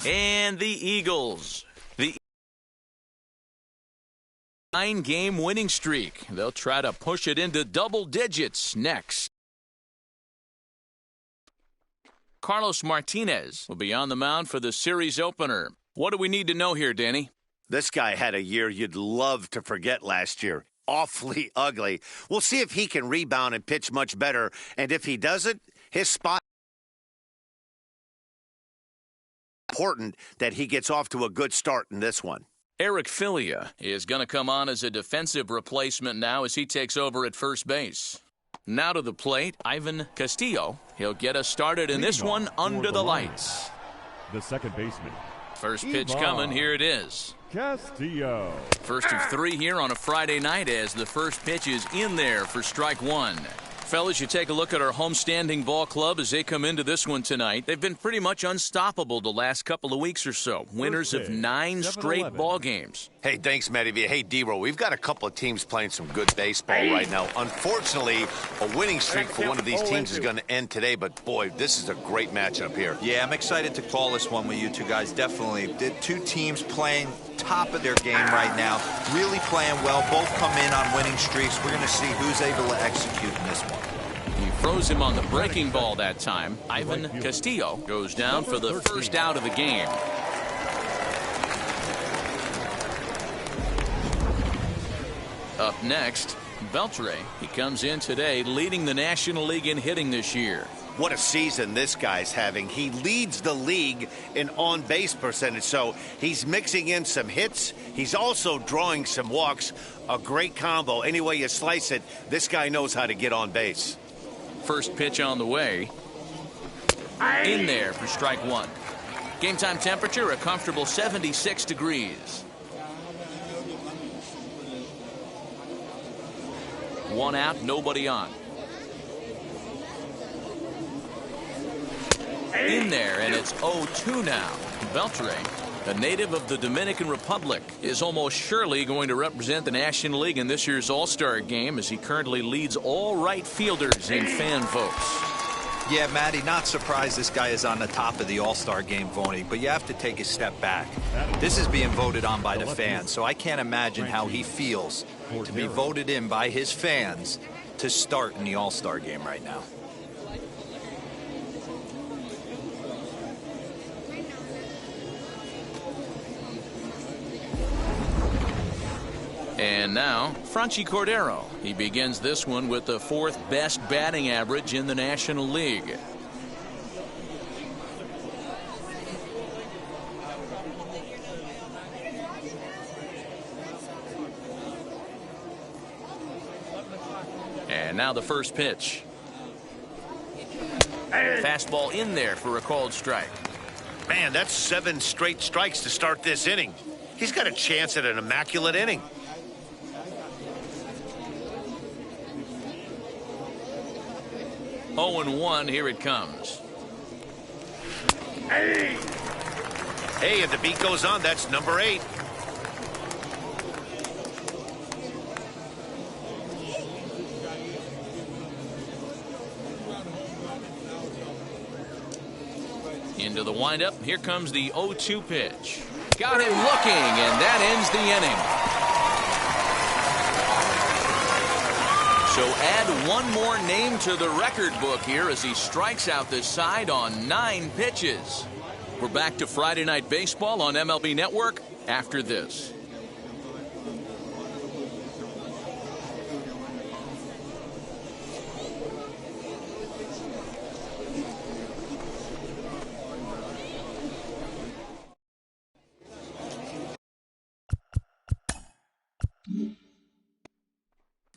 And the Eagles. The 9-game winning streak. They'll try to push it into double digits next. Carlos Martinez will be on the mound for the series opener. What do we need to know here, Danny? This guy had a year you'd love to forget last year. Awfully ugly. We'll see if he can rebound and pitch much better. And if he doesn't, his spot. Important that he gets off to a good start in this one. Eric Filia is going to come on as a defensive replacement now as he takes over at first base. Now to the plate, Ivan Castillo. He'll get us started in this one under the lights. The second baseman. First pitch coming, here it is. Castillo. First of 3 here on a Friday night as the first pitch is in there for strike one. Fellas, you take a look at our homestanding ball club as they come into this one tonight. They've been pretty much unstoppable the last couple of weeks or so. Winners of 9 straight ball games. Hey, thanks, Matty V. Hey, D-Row, we've got a couple of teams playing some good baseball right now. Unfortunately, a winning streak for one of these teams is going to end today, but boy, this is a great matchup here. Yeah, I'm excited to call this one with you two guys, definitely. The two teams playing top of their game right now, really playing well. Both come in on winning streaks. We're going to see who's able to execute in this one. He froze him on the breaking ball that time. Ivan Castillo goes down for the first out of the game. Up next, Beltre. He comes in today leading the National League in hitting this year. What a season this guy's having. He leads the league in on-base percentage, so he's mixing in some hits. He's also drawing some walks. A great combo. Any way you slice it, this guy knows how to get on base. First pitch on the way. In there for strike one. Game time temperature, a comfortable 76 degrees. 1 out, nobody on. In there, and it's 0-2 now. Beltre, a native of the Dominican Republic, is almost surely going to represent the National League in this year's All-Star game as he currently leads all right fielders in fan votes. Yeah, Matty, not surprised this guy is on the top of the All-Star game voting, but you have to take a step back. This is being voted on by the fans, so I can't imagine how he feels to be voted in by his fans to start in the All-Star game right now. And now, Franchy Cordero. He begins this one with the 4th best batting average in the National League. And now the first pitch. Fastball in there for a called strike. Man, that's 7 straight strikes to start this inning. He's got a chance at an immaculate inning. Oh, 0-1, here it comes. Hey, and the beat goes on. That's number 8. Into the windup. Here comes the 0-2 pitch. Got him looking, and that ends the inning. So add one more name to the record book here as he strikes out this side on 9 pitches. We're back to Friday Night Baseball on MLB Network after this.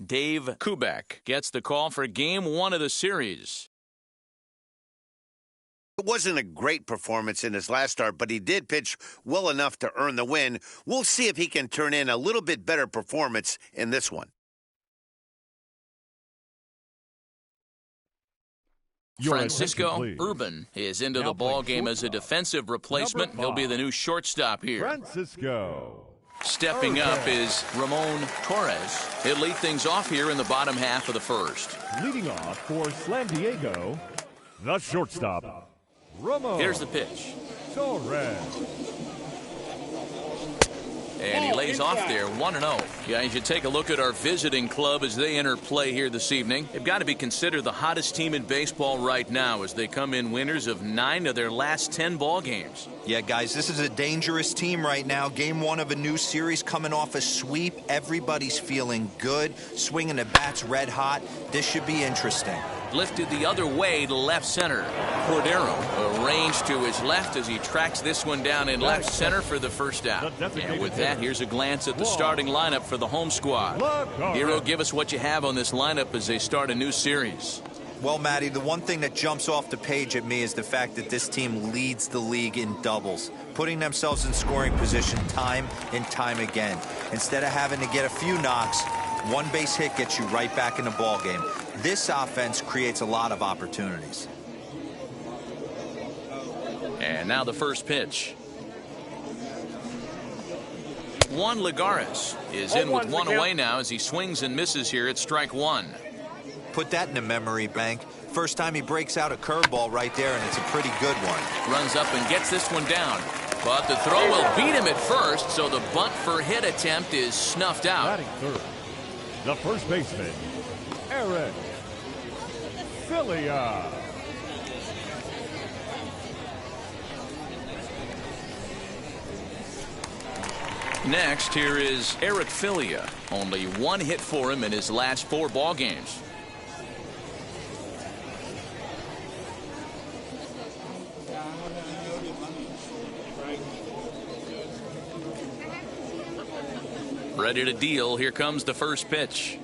Dave Kubek gets the call for Game 1 of the series. It wasn't a great performance in his last start, but he did pitch well enough to earn the win. We'll see if he can turn in a little bit better performance in this one. Francisco Urban is into the ball game as a defensive replacement. He'll be the new shortstop here. Francisco. Stepping up is Ramon Torres. He'll lead things off here in the bottom half of the first. Leading off for San Diego, the shortstop, Ramon. Here's the pitch. Torres. And he lays off there, 1-0. Guys, you take a look at our visiting club as they enter play here this evening. They've got to be considered the hottest team in baseball right now as they come in winners of 9 of their last 10 ball games. Yeah, guys, this is a dangerous team right now. Game 1 of a new series, coming off a sweep. Everybody's feeling good, swinging the bats red hot. This should be interesting. Lifted the other way to left center. Cordero arranged to his left as he tracks this one down in left center for the first out. And with that, here's a glance at the starting lineup for the home squad. Hero, give us what you have on this lineup as they start a new series. Well, Matty, the one thing that jumps off the page at me is the fact that this team leads the league in doubles, putting themselves in scoring position time and time again. Instead of having to get a few knocks, one base hit gets you right back in the ball game. This offense creates a lot of opportunities. And now the first pitch. Juan Lagares is in with one away now as he swings and misses here at strike 1. Put that in the memory bank. First time he breaks out a curveball right there, and it's a pretty good one. Runs up and gets this one down. But the throw will beat him at first, so the bunt for hit attempt is snuffed out. Batting third, the first baseman, Eric Filia. Next, here is Eric Filia. Only one hit for him in his last 4 ball games. Ready to deal. Here comes the first pitch.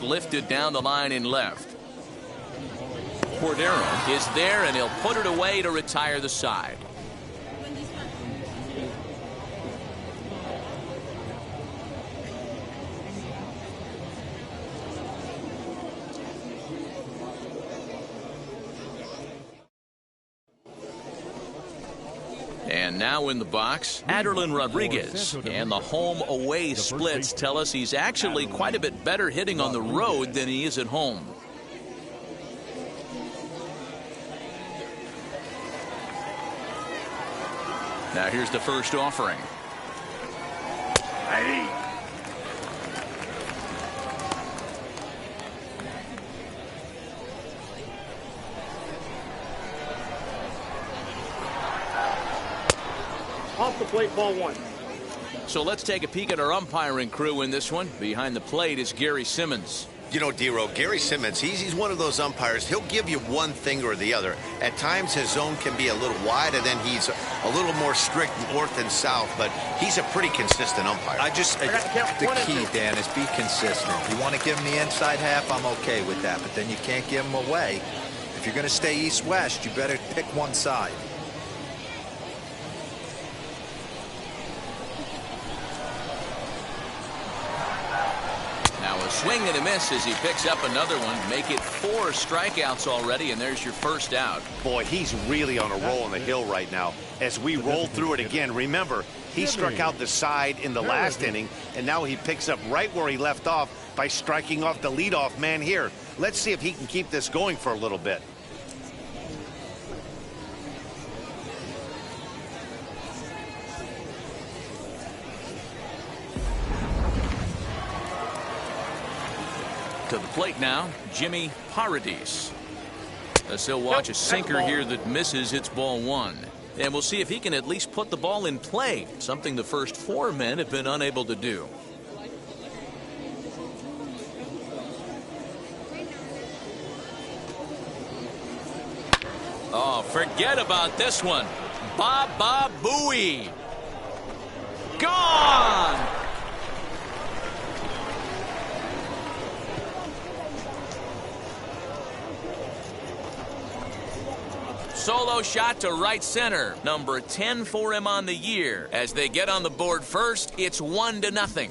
Lifted down the line in left. Cordero is there, and he'll put it away to retire the side. And now in the box, Aderlin Rodriguez. And the home-away splits tell us he's actually quite a bit better hitting on the road than he is at home. Now here's the first offering. Off the plate, ball 1. So let's take a peek at our umpiring crew in this one. Behind the plate is Gary Simmons. You know, D-Row, Gary Simmons, he's one of those umpires. He'll give you one thing or the other. At times, his zone can be a little wide, and then he's a little more strict north and south, but he's a pretty consistent umpire. The key, Dan, is be consistent. You want to give him the inside half, I'm okay with that, but then you can't give him away. If you're going to stay east-west, you better pick one side. Swing and a miss as he picks up another one. Make it 4 strikeouts already, and there's your first out. Boy, he's really on a roll on the hill right now. As we roll through it again, remember, he struck out the side in the last inning, and now he picks up right where he left off by striking off the leadoff man here. Let's see if he can keep this going for a little bit. To the plate now, Jimmy Paradis. As he'll watch a sinker here that misses, hits ball 1. And we'll see if he can at least put the ball in play, something the first 4 men have been unable to do. Oh, forget about this one. Baba Booey. Gone! Solo shot to right center. Number 10 for him on the year. As they get on the board first, it's 1-0.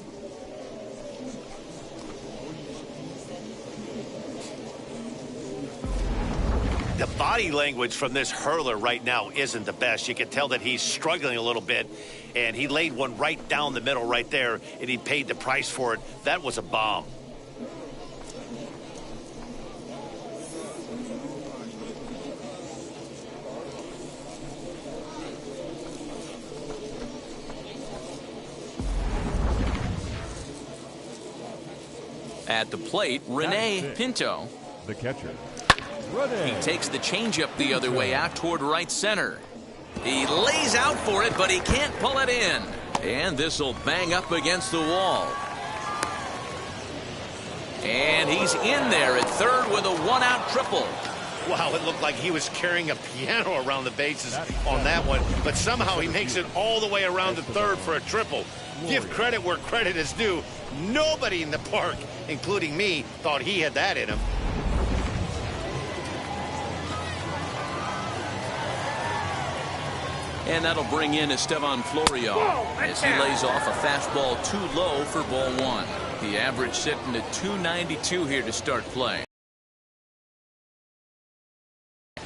the body language from this hurler right now isn't the best. You can tell that he's struggling a little bit, and he laid one right down the middle right there, and he paid the price for it. That was a bomb. At the plate, Rene Pinto. The catcher. He takes the changeup the other way out toward right center. He lays out for it, but he can't pull it in. And this will bang up against the wall. And he's in there at third with a one-out triple. Wow, it looked like he was carrying a piano around the bases on that one, but somehow he makes it all the way around to third for a triple. Give credit where credit is due. Nobody in the park, including me, thought he had that in him. And that'll bring in Esteban Florio as he lays off a fastball too low for ball one. The average sitting at 292 here to start play. The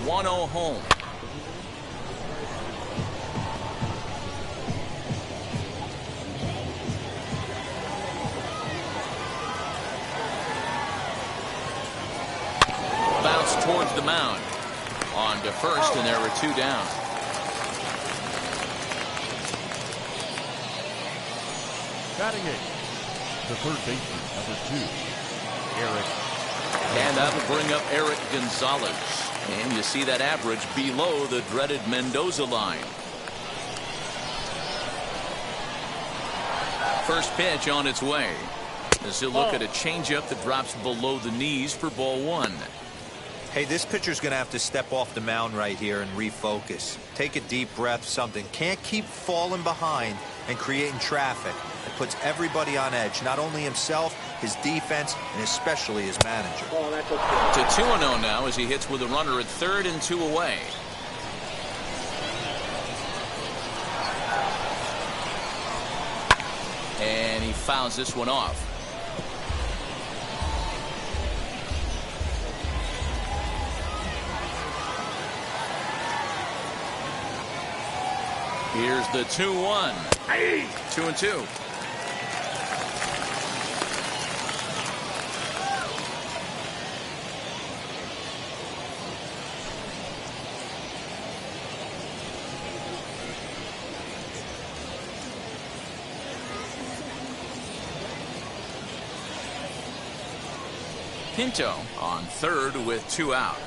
1-0 home. Bounce towards the mound. On to first, and there were two down. Batting eighth, the third baseman, number 2, Eric. And that'll bring up Eric Gonzalez. And you see that average below the dreaded Mendoza line. First pitch on its way. As he'll look at a changeup that drops below the knees for ball one. Hey, this pitcher's going to have to step off the mound right here and refocus. Take a deep breath, something. Can't keep falling behind and creating traffic. It puts everybody on edge, not only himself, his defense, and especially his manager. To 2-0 now as he hits with a runner at third and 2 away. And he fouls this one off. Here's the 2-1. 2-2. Pinto on third with 2 out.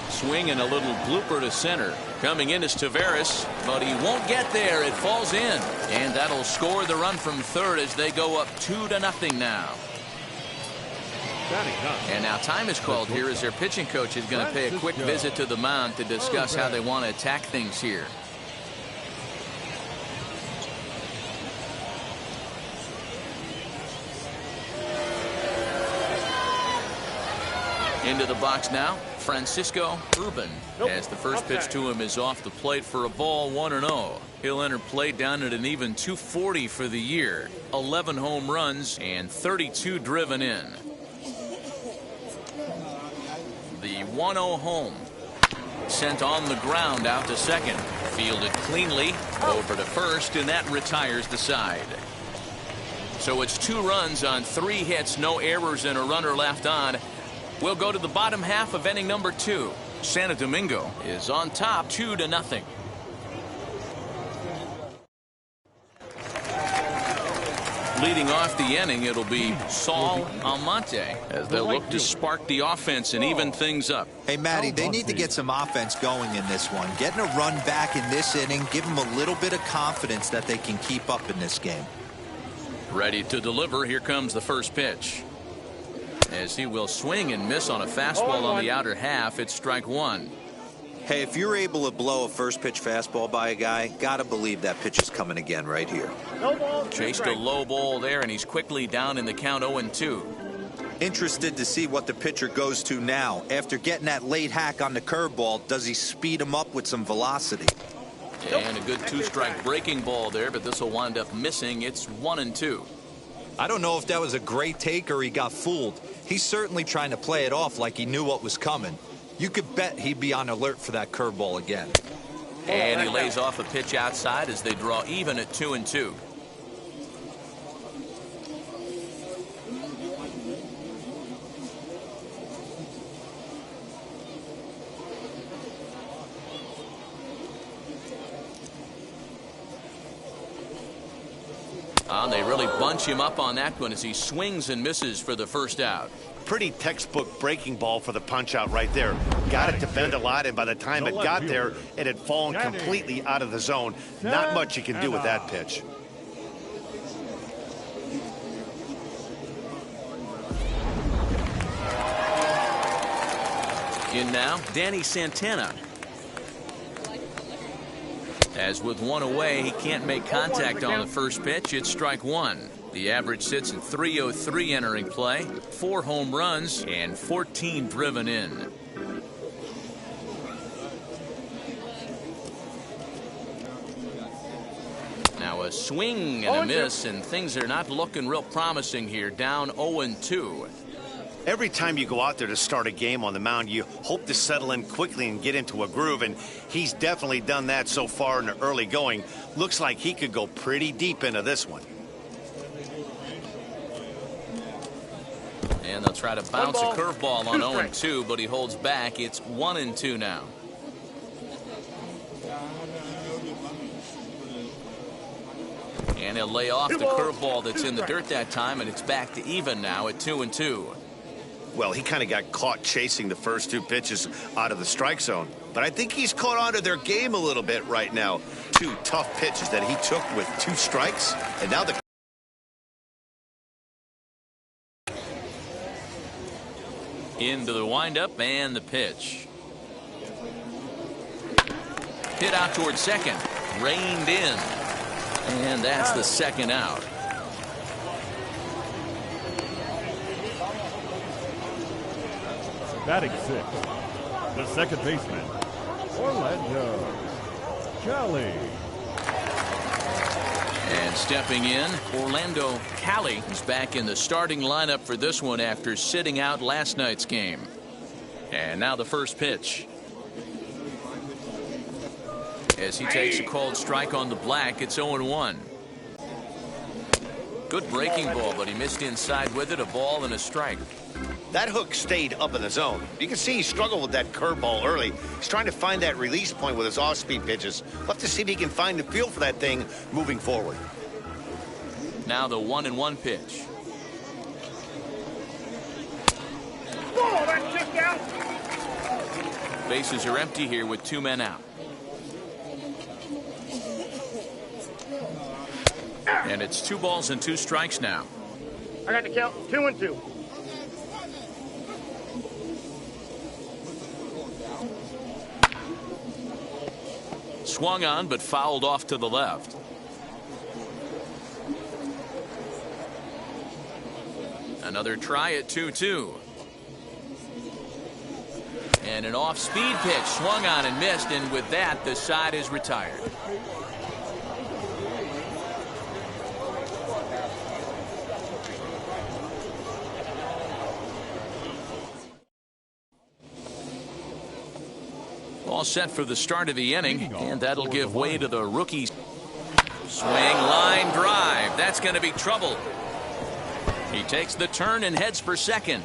Swing and a little blooper to center. Coming in is Taveras, but he won't get there. It falls in. And that'll score the run from third as they go up 2-0 now. And now time is called here as their pitching coach is going to pay a quick visit to the mound to discuss how they want to attack things here. Into the box now, Francisco Urban, as the first pitch to him is off the plate for a ball, 1-0. He'll enter play down at an even 240 for the year, 11 home runs and 32 driven in. The 1-0 home, sent on the ground out to second, fielded cleanly over to first, and that retires the side. So it's 2 runs on 3 hits, no errors, and a runner left on. We'll go to the bottom half of inning number 2. Santo Domingo is on top 2-0. Leading off the inning, it'll be Saul Almonte as they'll look to spark the offense and even things up. Hey, Matty, they need to get some offense going in this one. Getting a run back in this inning, give them a little bit of confidence that they can keep up in this game. Ready to deliver. Here comes the first pitch. As he will swing and miss on a fastball on the outer half, it's strike 1. Hey, if you're able to blow a first pitch fastball by a guy, gotta believe that pitch is coming again right here. Chased a low ball there, and he's quickly down in the count 0-2. Interested to see what the pitcher goes to now. After getting that late hack on the curveball, does he speed him up with some velocity? And a good two-strike breaking ball there, but this will wind up missing. It's 1-2. I don't know if that was a great take or he got fooled. He's certainly trying to play it off like he knew what was coming. You could bet he'd be on alert for that curveball again. And he lays off a pitch outside as they draw even at 2-2. They really bunch him up on that one as he swings and misses for the first out. Pretty textbook breaking ball for the punch out right there. Got it to bend a lot, and by the time it got there, it had fallen completely out of the zone. Not much you can do with that pitch. In now, Danny Santana. As with one away, he can't make contact on the first pitch. It's strike one. The average sits at .303 entering play. 4 home runs and 14 driven in. Now a swing and a miss, and things are not looking real promising here. Down 0-2. Every time you go out there to start a game on the mound, you hope to settle in quickly and get into a groove, and he's definitely done that so far in the early going. Looks like he could go pretty deep into this one. And they'll try to bounce a curveball on 0-2, but he holds back. It's 1-2 now. And he'll lay off the curveball that's in the dirt that time, and it's back to even now at 2-2. Well, he kind of got caught chasing the first 2 pitches out of the strike zone. But I think he's caught on to their game a little bit right now. 2 tough pitches that he took with 2 strikes. And now the... Into the windup and the pitch. Hit out towards second. Reined in. And that's the second out. Batting 6, the second baseman, Orlando Kelly. And stepping in, Orlando Kelly is back in the starting lineup for this one after sitting out last night's game. And now the first pitch. As he takes a called strike on the black, it's 0-1. Good breaking ball, but he missed inside with it, a ball and a strike. That hook stayed up in the zone. You can see he struggled with that curveball early. He's trying to find that release point with his off-speed pitches. We'll have to see if he can find the feel for that thing moving forward. Now the 1-1 pitch. Oh, that's just out. Bases are empty here with 2 men out. And it's 2 balls and 2 strikes now. I got the count 2-2. Swung on, but fouled off to the left. Another try at 2-2. And an off-speed pitch swung on and missed, and with that, the side is retired. All set for the start of the inning, and that'll give way to the rookies. Swing, line drive. That's going to be trouble. He takes the turn and heads for second.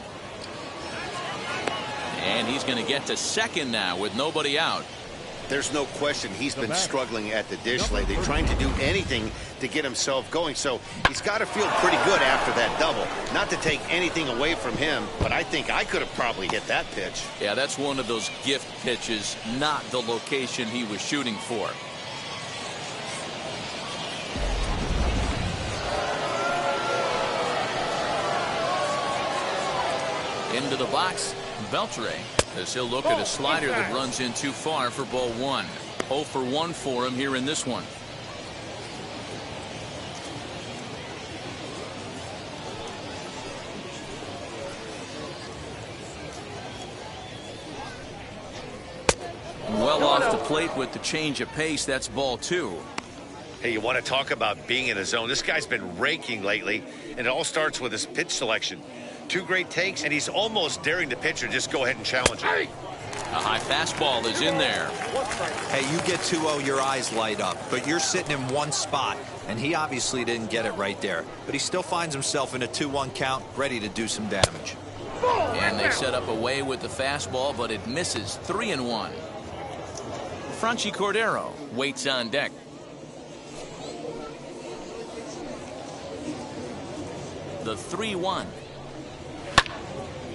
And he's going to get to second now with nobody out. There's no question he's been struggling at the dish lately, trying to do anything to get himself going. So he's got to feel pretty good after that double. Not to take anything away from him, but I think I could have probably hit that pitch. Yeah, that's one of those gift pitches, not the location he was shooting for. Into the box, Beltre, as he'll look at a slider that runs in too far for ball 1. 0 for 1 for him here in this one. Well off the plate with the change of pace. That's ball 2. Hey, you want to talk about being in a zone? This guy's been raking lately, and it all starts with his pitch selection. 2 great takes, and he's almost daring the pitcher just go ahead and challenge him. A high fastball is in there. Hey, you get 2-0, your eyes light up, but you're sitting in one spot, and he obviously didn't get it right there. But he still finds himself in a 2-1 count, ready to do some damage. And they set up away with the fastball, but it misses. 3-1. Franchi Cordero waits on deck. The 3-1.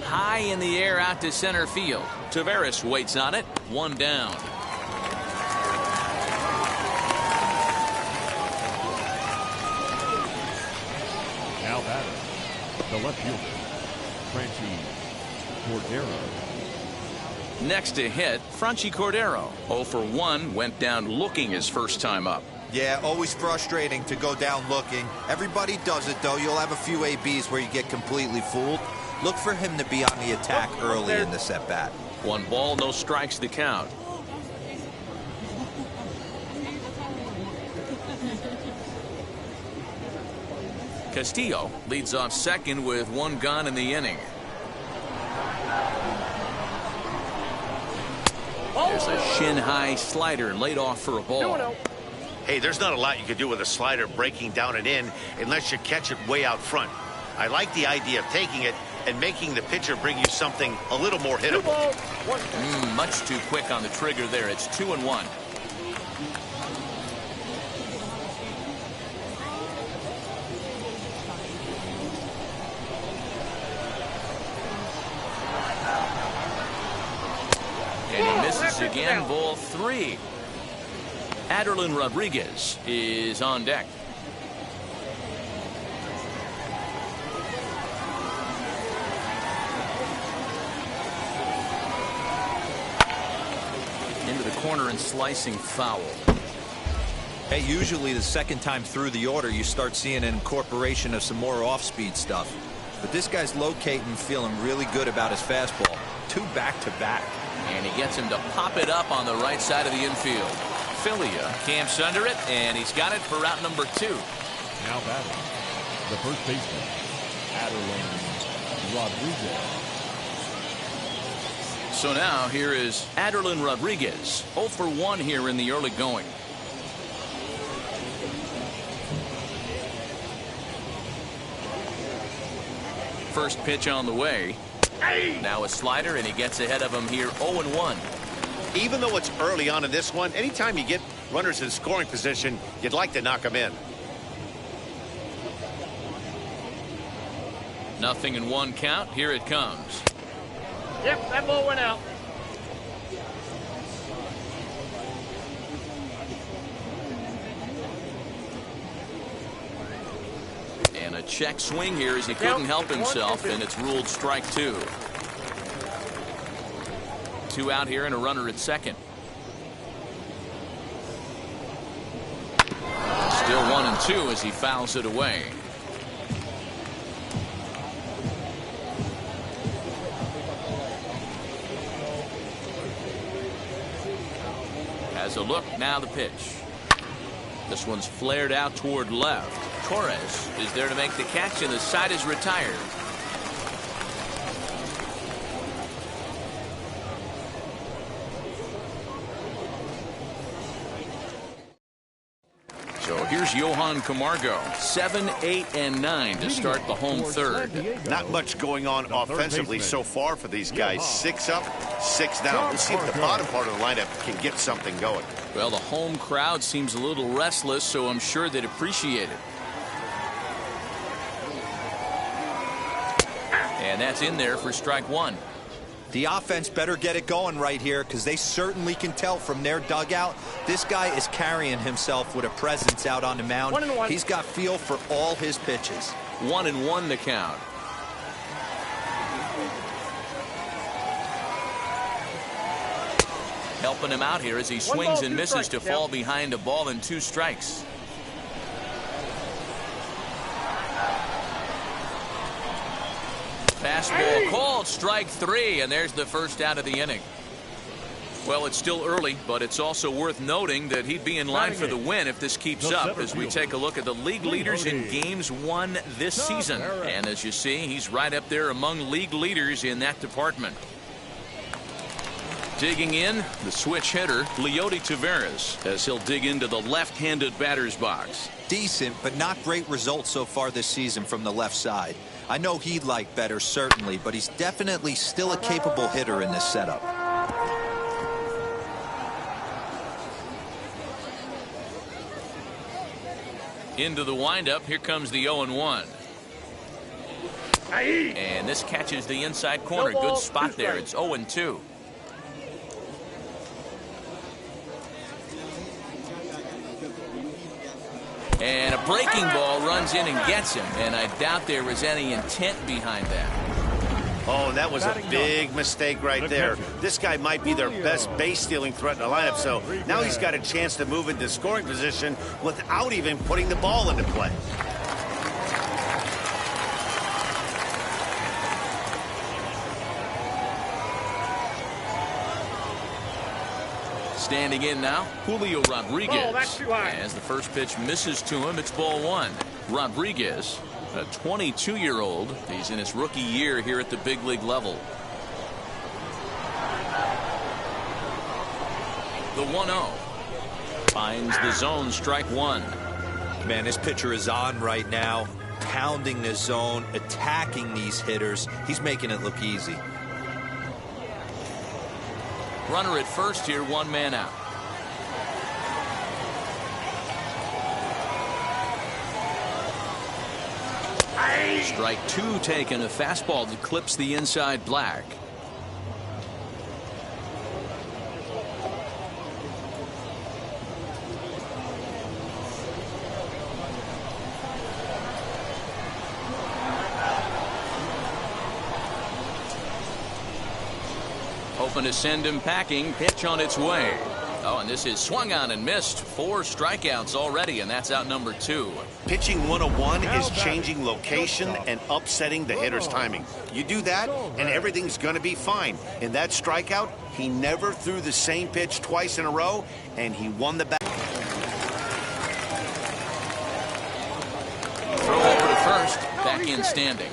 High in the air out to center field. Taveras waits on it. 1 down. Now batter, the left fielder, Franchi Cordero. Next to hit, Franchi Cordero. 0 for 1, went down looking his first time up. Yeah, always frustrating to go down looking. Everybody does it, though. You'll have a few ABs where you get completely fooled. Look for him to be on the attack early in this at-bat. 1 ball, no strikes to count. Castillo leads off second with 1 gone in the inning. There's a shin-high slider laid off for a ball. Hey, there's not a lot you can do with a slider breaking down and in unless you catch it way out front. I like the idea of taking it and making the pitcher bring you something a little more hittable. Much too quick on the trigger there. It's 2-1. And he misses again. Ball 3. Aderlin Rodriguez is on deck. Into the corner and slicing foul. Hey, usually the second time through the order, you start seeing an incorporation of some more off-speed stuff. But this guy's locating, feeling really good about his fastball. 2 back-to-back. And he gets him to pop it up on the right side of the infield. Filia camps under it, and he's got it for route number 2. Now batting, the first baseman, Aderlin Rodriguez. So now here is Aderlin Rodriguez. 0 for 1 here in the early going. First pitch on the way. Now a slider, and he gets ahead of him here. 0-1. Even though it's early on in this one, anytime you get runners in scoring position, you'd like to knock them in. 0-1 count. Here it comes. Yep, that ball went out. And a check swing here as he couldn't help himself, and it's ruled strike 2. 2 out here and a runner at second. Still 1-2 as he fouls it away. Has a look, now the pitch. This one's flared out toward left. Torres is there to make the catch, and the side is retired. So here's Johan Camargo. 7, 8, and 9 to start the home third. Not much going on offensively so far for these guys. 6 up, 6 down. We'll see if the bottom part of the lineup can get something going. Well, the home crowd seems a little restless, so I'm sure they'd appreciate it. And that's in there for strike 1. The offense better get it going right here, because they certainly can tell from their dugout this guy is carrying himself with a presence out on the mound. 1-1. He's got feel for all his pitches. 1-1 the count. Helping him out here as he swings and misses to fall behind a ball and 2 strikes. Fastball called, strike 3, and there's the first out of the inning. Well, it's still early, but it's also worth noting that he'd be in line for the win if this keeps up as we take a look at the league leaders in games won this season. And as you see, he's right up there among league leaders in that department. Digging in, the switch hitter, Leody Taveras, as he'll dig into the left-handed batter's box. Decent, but not great results so far this season from the left side. I know he'd like better, certainly, but he's definitely still a capable hitter in this setup. Into the windup, here comes the 0-1. And this catches the inside corner. Good spot there. It's 0-2. And a breaking ball runs in and gets him. And I doubt there was any intent behind that. Oh, that was a big mistake right there. This guy might be their best base stealing threat in the lineup, so now he's got a chance to move into scoring position without even putting the ball into play. Standing in now, Julio Rodriguez. Oh, that's too high. As the first pitch misses to him, it's ball one. Rodriguez, a 22-year-old. He's in his rookie year here at the big league level. The 1-0. Finds the zone, strike one. Man, this pitcher is on right now, pounding the zone, attacking these hitters. He's making it look easy. Runner at first here, one man out. Strike two taken, a fastball that clips the inside black. Hoping to send him packing. Pitch on its way. Oh, and this is swung on and missed. 4 strikeouts already, and that's out number 2. Pitching 101 is changing location and upsetting the hitter's timing. You do that, and everything's going to be fine. In that strikeout, he never threw the same pitch twice in a row, and he won the bat. Throw over to first. Back in standing.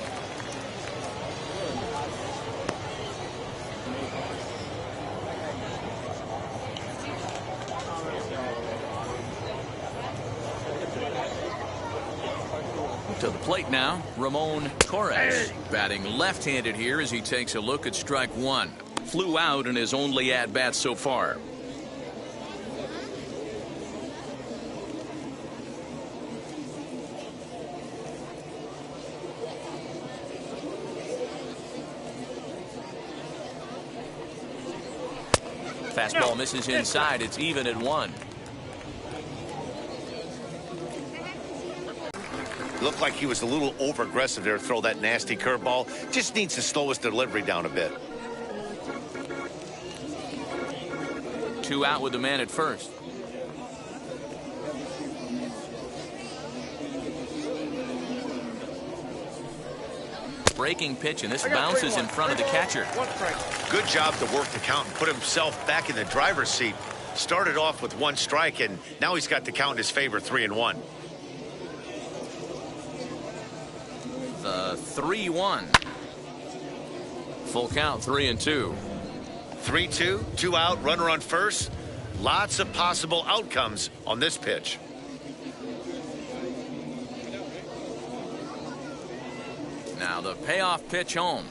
To the plate now, Ramon Torres, batting left-handed here as he takes a look at strike one. Flew out in his only at-bat so far. Fastball misses inside. It's even at 1. Looked like he was a little over-aggressive there to throw that nasty curveball. Just needs to slow his delivery down a bit. 2 out with the man at first. Breaking pitch, and this bounces in front of the catcher. Good job to work the count and put himself back in the driver's seat. Started off with 1 strike, and now he's got the count in his favor, 3-1. The 3-1. Full count, 3-2. 3-2, 2 out, runner on first. Lots of possible outcomes on this pitch. Now the payoff pitch home.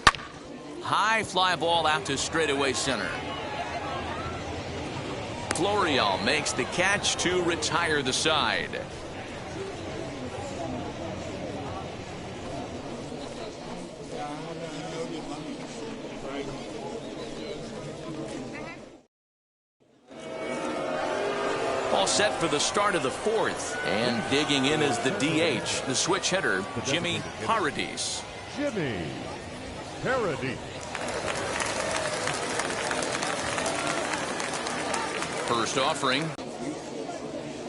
High fly ball out to straightaway center. Florial makes the catch to retire the side. All set for the start of the 4th. And digging in is the DH, the switch hitter, Jimmy Paradis. Jimmy Paradis. First offering.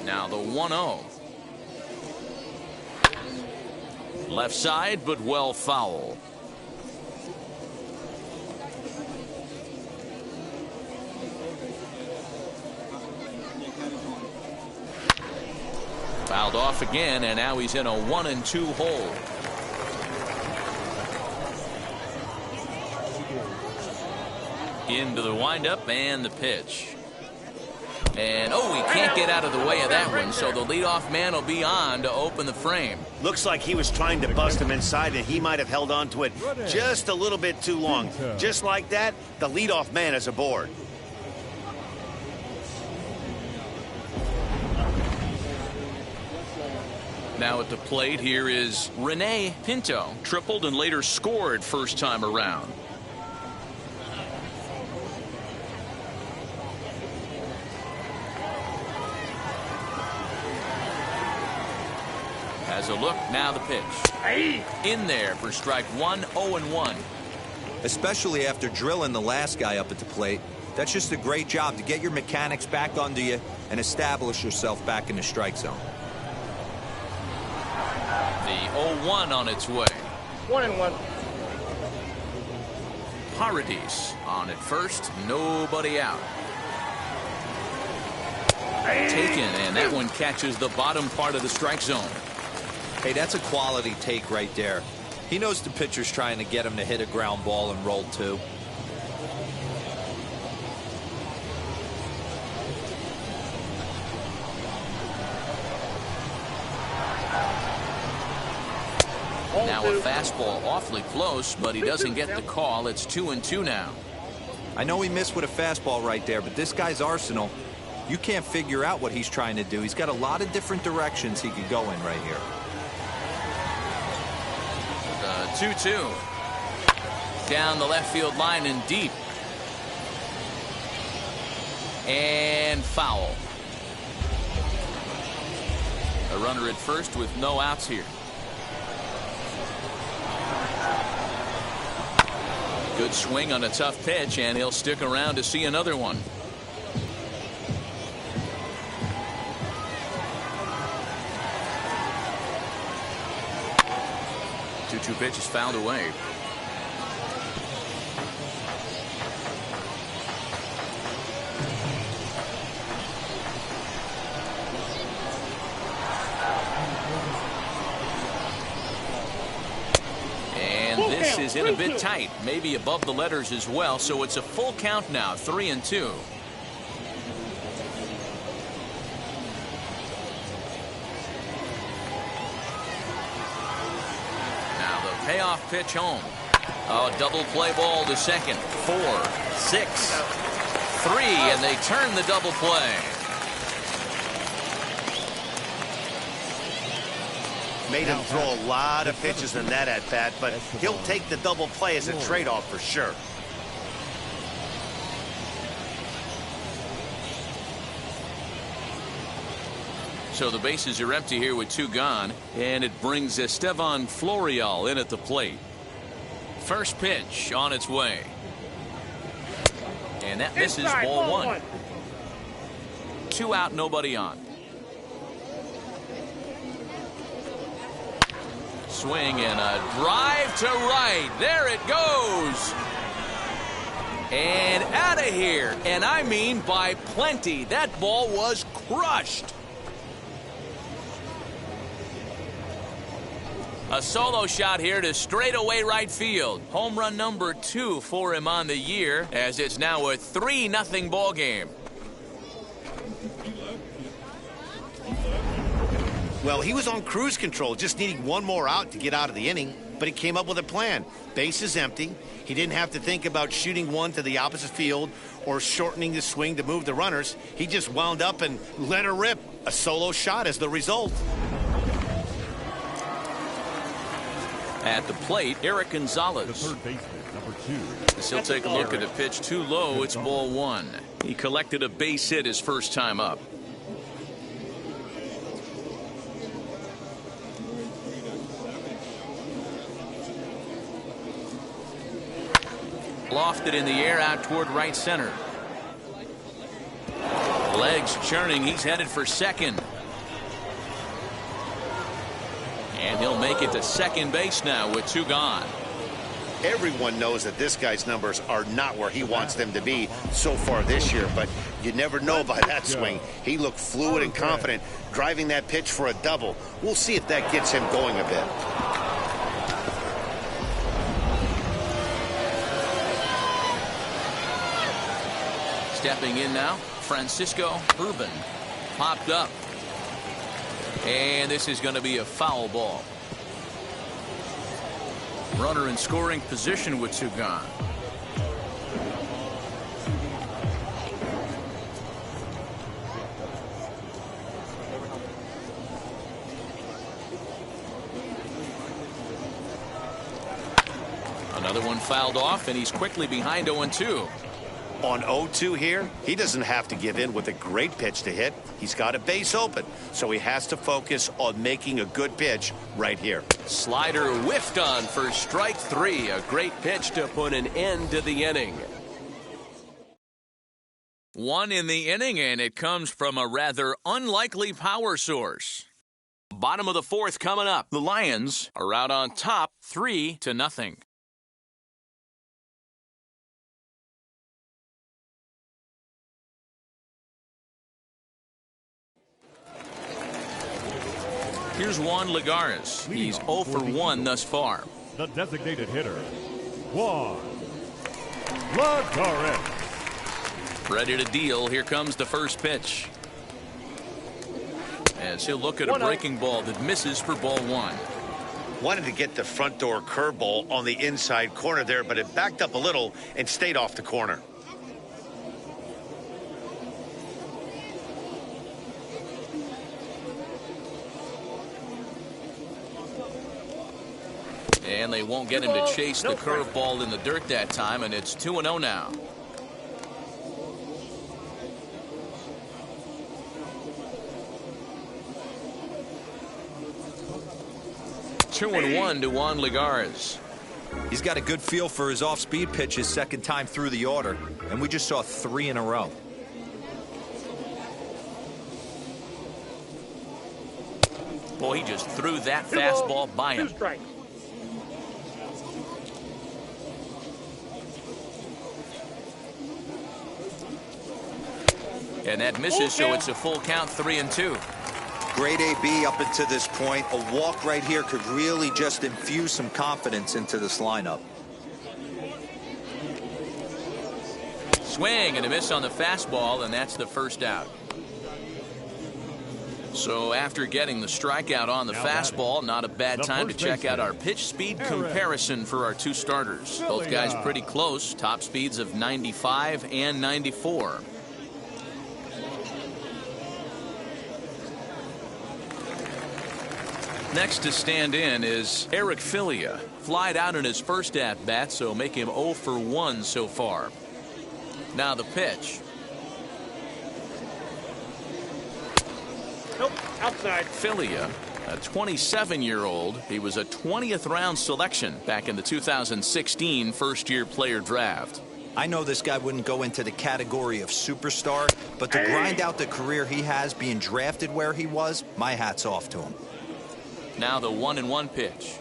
Now the 1-0. Left side, but well foul. Fouled off again, and now he's in a 1-2 hole. Into the windup and the pitch. And, oh, he can't get out of the way of that one, so the leadoff man will be on to open the frame. Looks like he was trying to bust him inside, and he might have held on to it just a little bit too long. Just like that, the leadoff man is aboard. Now at the plate, here is Rene Pinto. Tripled and later scored first time around. Has a look, now the pitch. In there for strike one, 0-1. Especially after drilling the last guy up at the plate. That's just a great job to get your mechanics back under you and establish yourself back in the strike zone. The 0-1 on its way. 1-1. Paradis on at first, nobody out. Taken, and that one catches the bottom part of the strike zone. Hey, that's a quality take right there. He knows the pitcher's trying to get him to hit a ground ball and roll too. Now a fastball awfully close, but he doesn't get the call. It's 2-2 now. I know he missed with a fastball right there, but this guy's arsenal, you can't figure out what he's trying to do. He's got a lot of different directions he could go in right here. 2-2. Down the left field line and deep. And foul. A runner at first with no outs here. Good swing on a tough pitch, and he'll stick around to see another one. Two pitches fouled away. And this is in a bit tight, maybe above the letters as well, so it's a full count now, 3-2. Payoff pitch home. Oh, double play ball to second. 4, 6, 3, and they turn the double play. Made him throw a lot of pitches in that at bat, but he'll take the double play as a trade-off for sure. So the bases are empty here with 2 gone, and it brings Estevan Florial in at the plate. First pitch on its way. And that misses, ball 1. 2 out, nobody on. Swing and a drive to right. There it goes. And out of here. And I mean by plenty. That ball was crushed. A solo shot here to straightaway right field. Home run number 2 for him on the year, as it's now a 3-0 ball game. Well, he was on cruise control, just needing one more out to get out of the inning, but he came up with a plan. Base is empty. He didn't have to think about shooting one to the opposite field or shortening the swing to move the runners. He just wound up and let her rip. A solo shot as the result. At the plate, Eric Gonzalez. The third baseman, number 2. He'll take a look at a pitch too low. It's ball 1. He collected a base hit his first time up. Lofted in the air out toward right center. Legs churning. He's headed for second. And he'll make it to second base now with 2 gone. Everyone knows that this guy's numbers are not where he wants them to be so far this year, but you never know by that swing. He looked fluid and confident, driving that pitch for a double. We'll see if that gets him going a bit. Stepping in now, Francisco Urban. Popped up. And this is going to be a foul ball. Runner in scoring position with two gone. Another one fouled off, and he's quickly behind 0-2. On 0-2 here, he doesn't have to give in with a great pitch to hit. He's got a base open, so he has to focus on making a good pitch right here. Slider whiffed on for strike three. A great pitch to put an end to the inning. One in the inning, and it comes from a rather unlikely power source. Bottom of the fourth coming up. The Lions are out on top, 3-0. Here's Juan Lagares. He's 0 for 1 thus far. The designated hitter, Juan Lagares. Ready to deal. Here comes the first pitch. As he'll look at a breaking ball that misses for ball one. Wanted to get the front door curveball on the inside corner there, but it backed up a little and stayed off the corner. And they won't get him to chase the curveball in the dirt that time, and it's 2-0 now. Two and one to Juan Lagares. He's got a good feel for his off-speed pitch his second time through the order, and we just saw 3 in a row. Boy, he just threw that fastball by him. And that misses, so it's a full count, 3-2. Great AB up until this point. A walk right here could really just infuse some confidence into this lineup. Swing and a miss on the fastball, and that's the first out. So after getting the strikeout on the fastball, not a bad time to check out our pitch speed comparison for our two starters. Both guys pretty close, top speeds of 95 and 94. Next to stand in is Eric Filia. Flied out in his first at-bat, so make him 0 for 1 so far. Now the pitch. Nope, outside. Filia, a 27-year-old. He was a 20th round selection back in the 2016 first-year player draft. I know this guy wouldn't go into the category of superstar, but to grind out the career he has being drafted where he was, my hat's off to him. Now the 1-1 pitch.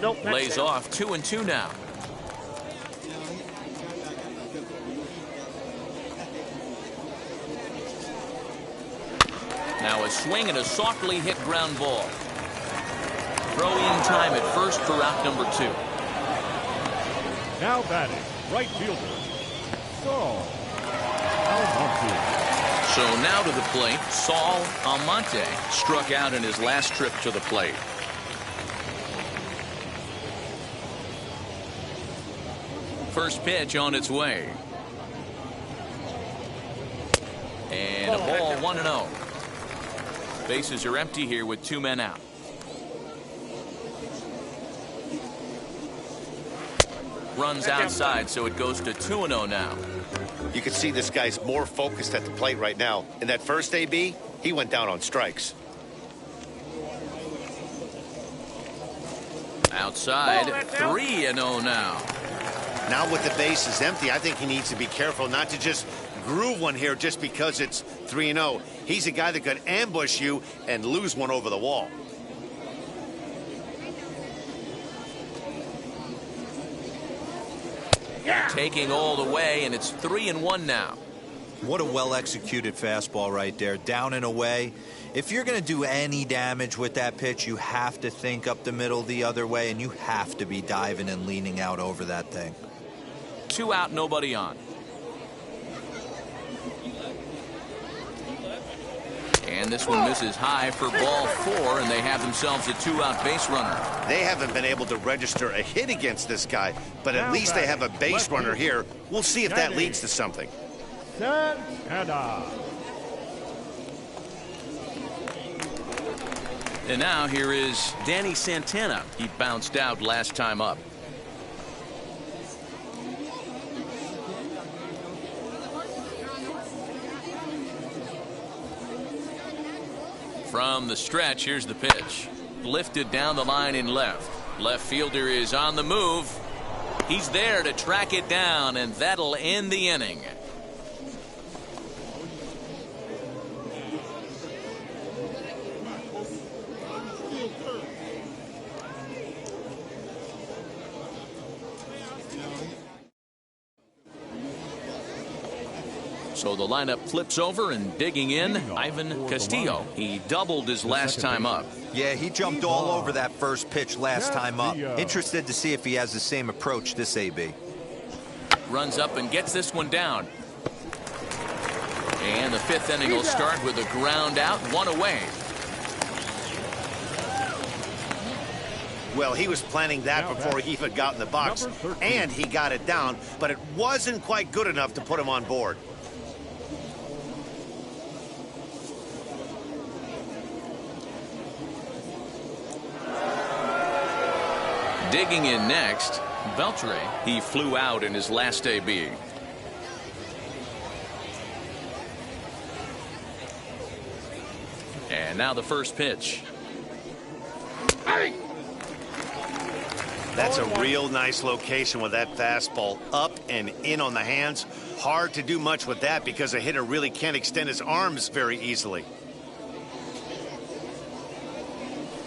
Nope, Lays off 2-2 now. Now a swing and a softly hit ground ball. Throw in time at first for out number 2. Now batting, right fielder, Saul Almonte. So now to the plate, Saul Almonte struck out in his last trip to the plate. First pitch on its way. And a ball, 1-0. Bases are empty here with 2 men out. Runs outside, so it goes to 2-0 now. You can see this guy's more focused at the plate right now. In that first AB, he went down on strikes. outside. 3-0 now. Now with the bases empty, I think he needs to be careful not to just groove one here just because it's 3-0. He's a guy that could ambush you and lose one over the wall. Taking all the way, and it's 3-1 now. What a well-executed fastball right there, down and away. If you're going to do any damage with that pitch, you have to think up the middle the other way, and you have to be diving and leaning out over that thing. 2 out, nobody on. And this one misses high for ball 4, and they have themselves a 2-out base runner. They haven't been able to register a hit against this guy, but at least they have a base runner here. We'll see if that leads to something. And now here is Danny Santana. He bounced out last time up. From the stretch, here's the pitch. Lifted down the line in left. Left fielder is on the move. He's there to track it down, and that'll end the inning. So the lineup flips over, and digging in, Ivan Castillo. He doubled his last time up. Yeah, he jumped all over that first pitch last time up. Interested to see if he has the same approach this AB. Runs up and gets this one down. And the 5th inning will start with a ground out, 1 away. Well, he was planning that before he even got in the box, and he got it down, but it wasn't quite good enough to put him on board. Digging in next, Beltre. He flew out in his last AB. And now the first pitch. That's a real nice location with that fastball up and in on the hands. Hard to do much with that because a hitter really can't extend his arms very easily.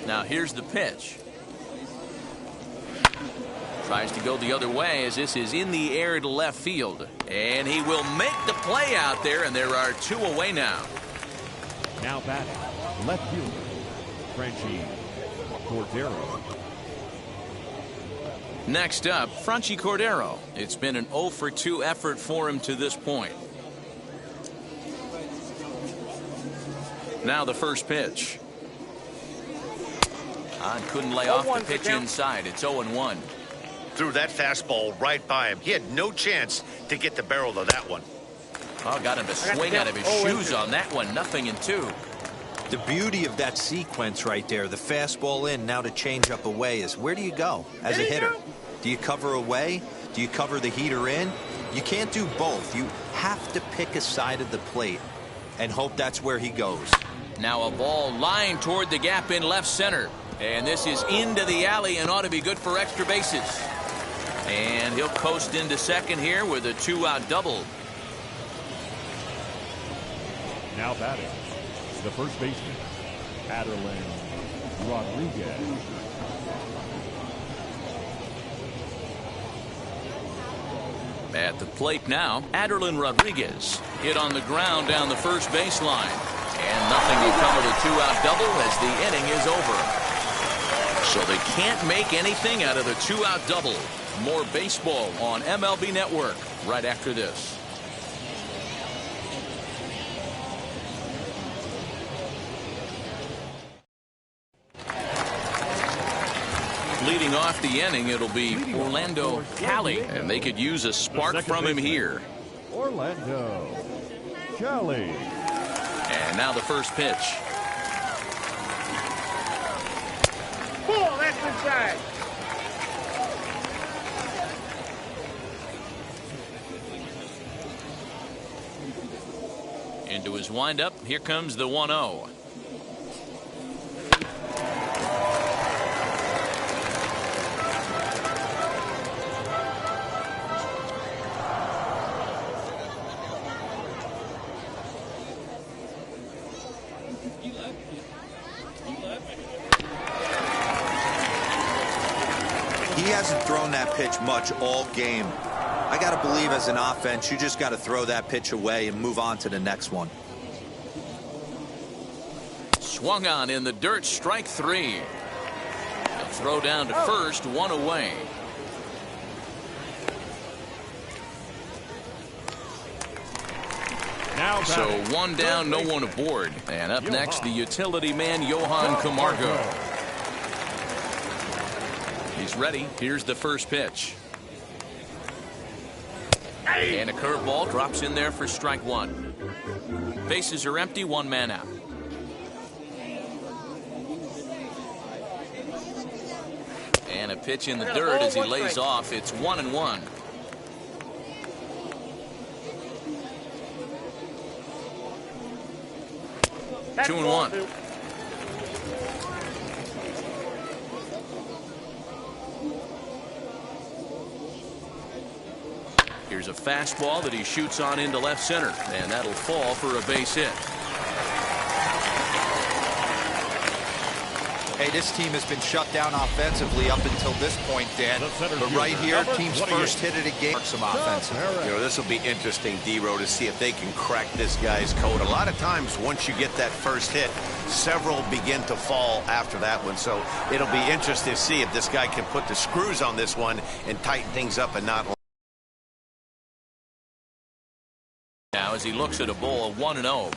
Now here's the pitch. Tries to go the other way as this is in the air to left field. And he will make the play out there, and there are 2 away now. Now batting, left fielder, Franchi Cordero. Next up, Franchi Cordero. It's been an 0 for 2 effort for him to this point. Now the first pitch. Couldn't lay off the pitch inside. It's 0-1. Threw that fastball right by him. He had no chance to get the barrel of that one. Oh, got him to swing out of his shoes on that one. 0-2. The beauty of that sequence right there, the fastball in, now to change up away, is where do you go as a hitter? Do you cover away? Do you cover the heater in? You can't do both. You have to pick a side of the plate and hope that's where he goes. Now a ball lined toward the gap in left center. And this is into the alley and ought to be good for extra bases. And he'll coast into second here with a 2-out double. Now batting, the first baseman, Adelin Rodriguez. At the plate now, Adelin Rodriguez hit on the ground down the first baseline. And nothing will come of the 2-out double as the inning is over. So they can't make anything out of the 2-out double. More baseball on MLB Network right after this. Leading off the inning, it'll be Orlando Cali, and they could use a spark from him here. Orlando Cali. And now the first pitch. Pull, that's inside. Into his windup, here comes the 1-0. hasn't thrown that pitch much all game. I got to believe as an offense, you just got to throw that pitch away and move on to the next one. Swung on in the dirt, strike three. A throw down to first, one away. Now So batting, one down, no third one baseman. aboard. And up next, the utility man, Johan Camargo. He's ready. Here's the first pitch. And a curveball drops in there for strike one. Bases are empty, one man out. And a pitch in the dirt as he lays off. It's 1-1. Two and one. Here's a fastball that he shoots on into left center, and that'll fall for a base hit. Hey, this team has been shut down offensively up until this point, Dan. But right here, team's first hit of the game. Some offensive. You know, this will be interesting, D-Row, to see if they can crack this guy's code. A lot of times, once you get that first hit, several begin to fall after that one. So it'll be interesting to see if this guy can put the screws on this one and tighten things up and not. Now as he looks at a ball, 1-0.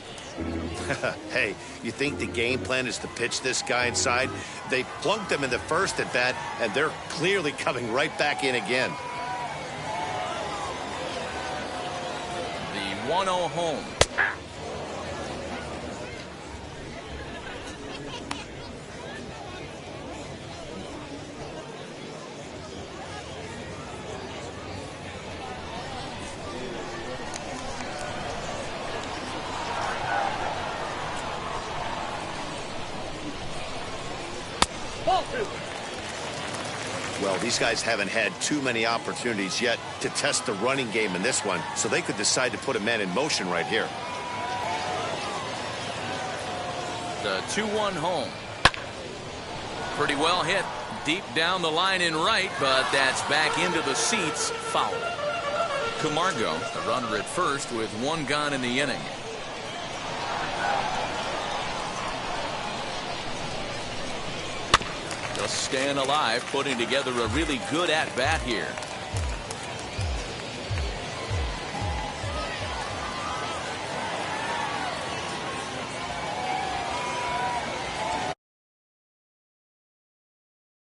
Hey, you think the game plan is to pitch this guy inside? They plunked him in the first at bat, and they're clearly coming right back in again. The 1-0 home. Well, these guys haven't had too many opportunities yet to test the running game in this one, so they could decide to put a man in motion right here. The 2-1 home. Pretty well hit deep down the line in right, but that's back into the seats, foul. Camargo, a runner at first with one gone in the inning. Just staying alive, putting together a really good at-bat here.